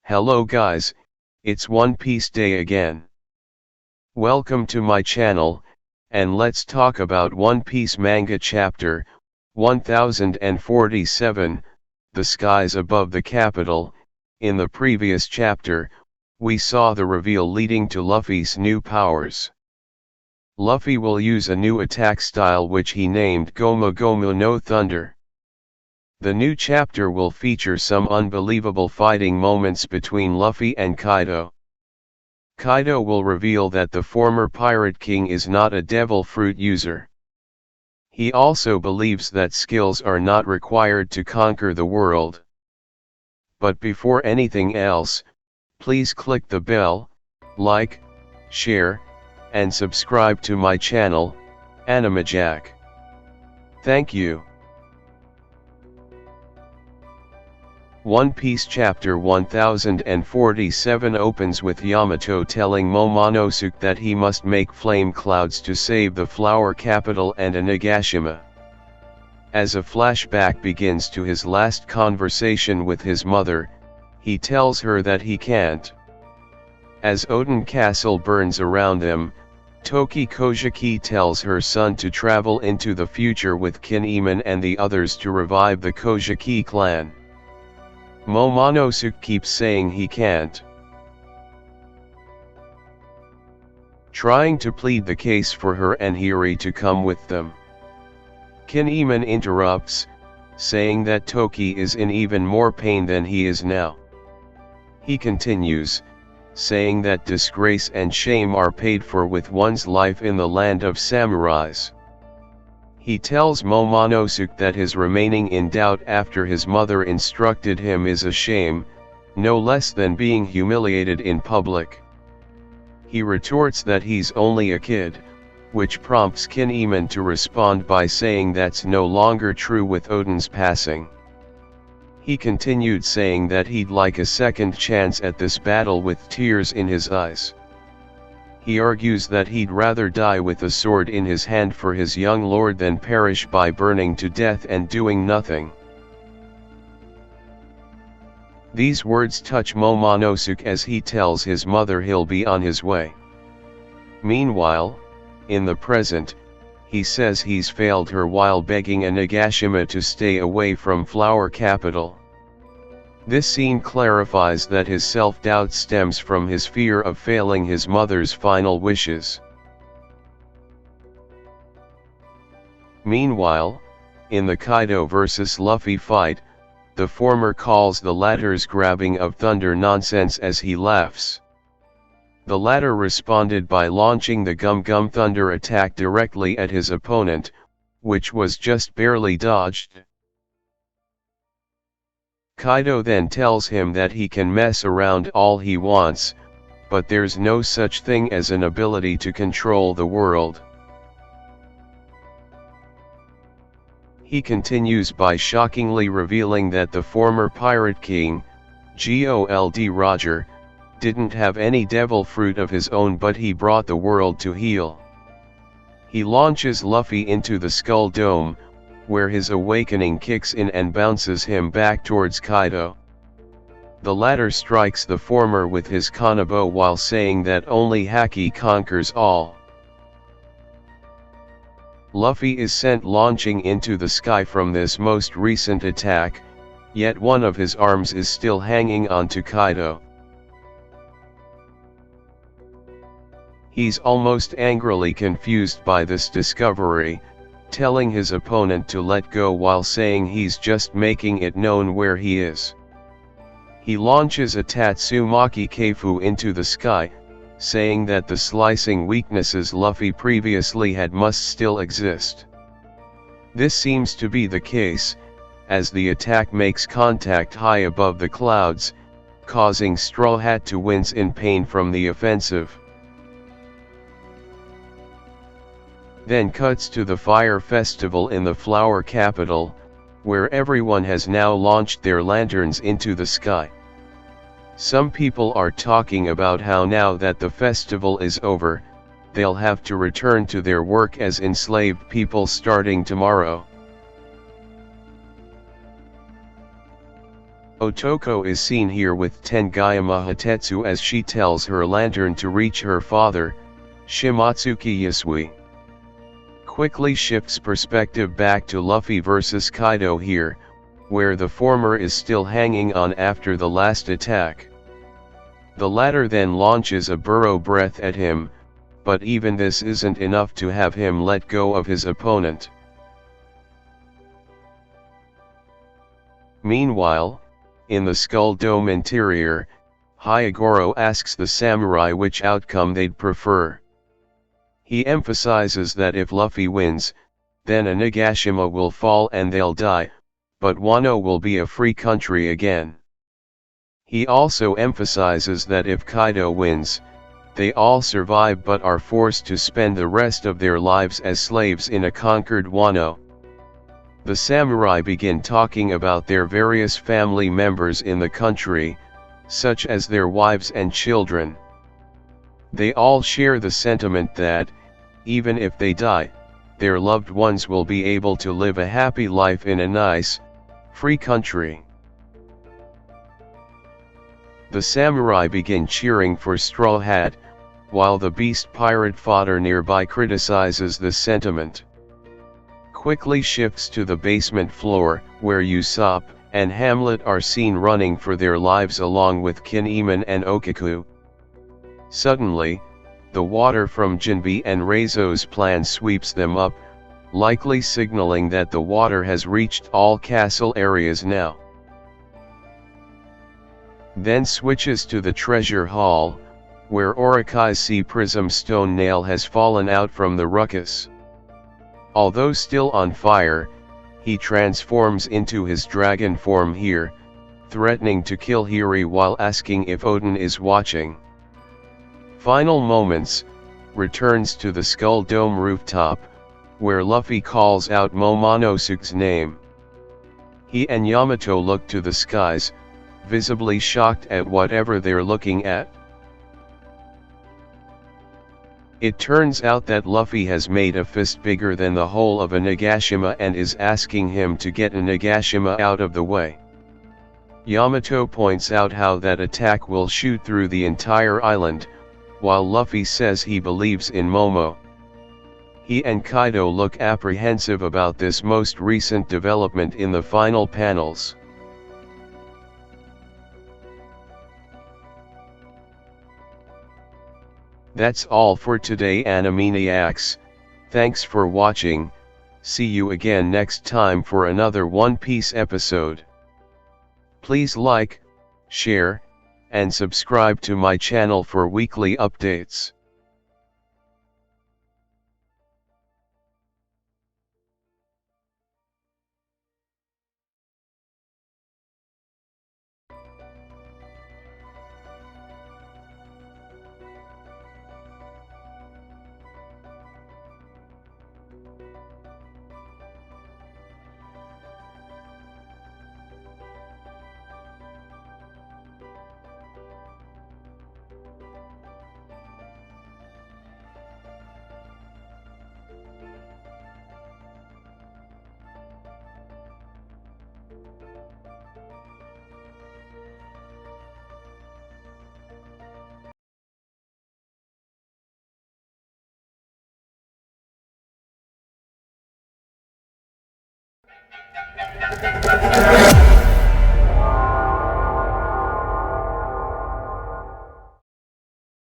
Hello guys, it's One Piece Day again. Welcome to my channel, and let's talk about One Piece manga chapter 1047, The Skies Above the Capital. In the previous chapter, we saw the reveal leading to Luffy's new powers. Luffy will use a new attack style which he named Gomu Gomu no Thunder. The new chapter will feature some unbelievable fighting moments between Luffy and Kaido. Kaido will reveal that the former Pirate King is not a devil fruit user. He also believes that skills are not required to conquer the world. But before anything else, please click the bell, like, share, and subscribe to my channel, AnimeJack. Thank you. One Piece Chapter 1047 opens with Yamato telling Momonosuke that he must make flame clouds to save the flower capital and Onigashima. As a flashback begins to his last conversation with his mother, he tells her that he can't. As Oden Castle burns around them, Toki Kojiki tells her son to travel into the future with Kinemon and the others to revive the Kojiki clan. Momonosuke keeps saying he can't, trying to plead the case for her and Hiri to come with them. Kinemon interrupts, saying that Toki is in even more pain than he is now. He continues, saying that disgrace and shame are paid for with one's life in the land of samurais. He tells Momonosuke that his remaining in doubt after his mother instructed him is a shame, no less than being humiliated in public. He retorts that he's only a kid, which prompts Kinemon to respond by saying that's no longer true with Oden's passing. He continued saying that he'd like a second chance at this battle with tears in his eyes. He argues that he'd rather die with a sword in his hand for his young lord than perish by burning to death and doing nothing. These words touch Momonosuke as he tells his mother he'll be on his way. Meanwhile, in the present, he says he's failed her while begging Onigashima to stay away from Flower Capital. This scene clarifies that his self-doubt stems from his fear of failing his mother's final wishes. Meanwhile, in the Kaido vs Luffy fight, the former calls the latter's grabbing of thunder nonsense as he laughs. The latter responded by launching the Gum Gum Thunder attack directly at his opponent, which was just barely dodged. Kaido then tells him that he can mess around all he wants, but there's no such thing as an ability to control the world. He continues by shockingly revealing that the former Pirate King, Gold Roger, didn't have any devil fruit of his own, but he brought the world to heel. He launches Luffy into the Skull Dome, where his awakening kicks in and bounces him back towards Kaido. The latter strikes the former with his Kanabo while saying that only Haki conquers all. Luffy is sent launching into the sky from this most recent attack, yet one of his arms is still hanging onto Kaido. He's almost angrily confused by this discovery, telling his opponent to let go while saying he's just making it known where he is. He launches a Tatsumaki Keifu into the sky, saying that the slicing weaknesses Luffy previously had must still exist. This seems to be the case, as the attack makes contact high above the clouds, causing Straw Hat to wince in pain from the offensive. Then cuts to the fire festival in the Flower Capital, where everyone has now launched their lanterns into the sky. Some people are talking about how now that the festival is over, they'll have to return to their work as enslaved people starting tomorrow. Otoko is seen here with Tenguyama Hitetsu as she tells her lantern to reach her father, Shimatsuki Yasui. Quickly shifts perspective back to Luffy vs Kaido here, where the former is still hanging on after the last attack. The latter then launches a burrow breath at him, but even this isn't enough to have him let go of his opponent. Meanwhile, in the Skull Dome interior, Hyogoro asks the samurai which outcome they'd prefer. He emphasizes that if Luffy wins, then Onigashima will fall and they'll die, but Wano will be a free country again. He also emphasizes that if Kaido wins, they all survive but are forced to spend the rest of their lives as slaves in a conquered Wano. The samurai begin talking about their various family members in the country, such as their wives and children. They all share the sentiment that, even if they die, their loved ones will be able to live a happy life in a nice, free country. The samurai begin cheering for Straw Hat, while the beast pirate fodder nearby criticizes the sentiment. Quickly shifts to the basement floor, where Usopp and Hamlet are seen running for their lives along with Kinemon and Okaku. Suddenly, the water from Jinbe and Reizo's plan sweeps them up, likely signaling that the water has reached all castle areas now. Then switches to the treasure hall, where Orikai's sea prism stone nail has fallen out from the ruckus. Although still on fire, he transforms into his dragon form here, threatening to kill Hiri while asking if Odin is watching. Final moments, returns to the Skull Dome rooftop, where Luffy calls out Momonosuke's name. He and Yamato look to the skies, visibly shocked at whatever they're looking at. It turns out that Luffy has made a fist bigger than the whole of Onigashima and is asking him to get Onigashima out of the way. Yamato points out how that attack will shoot through the entire island, while Luffy says he believes in Momo. He and Kaido look apprehensive about this most recent development in the final panels. That's all for today, Animaniacs. Thanks for watching. See you again next time for another One Piece episode. Please like, share, and subscribe to my channel for weekly updates.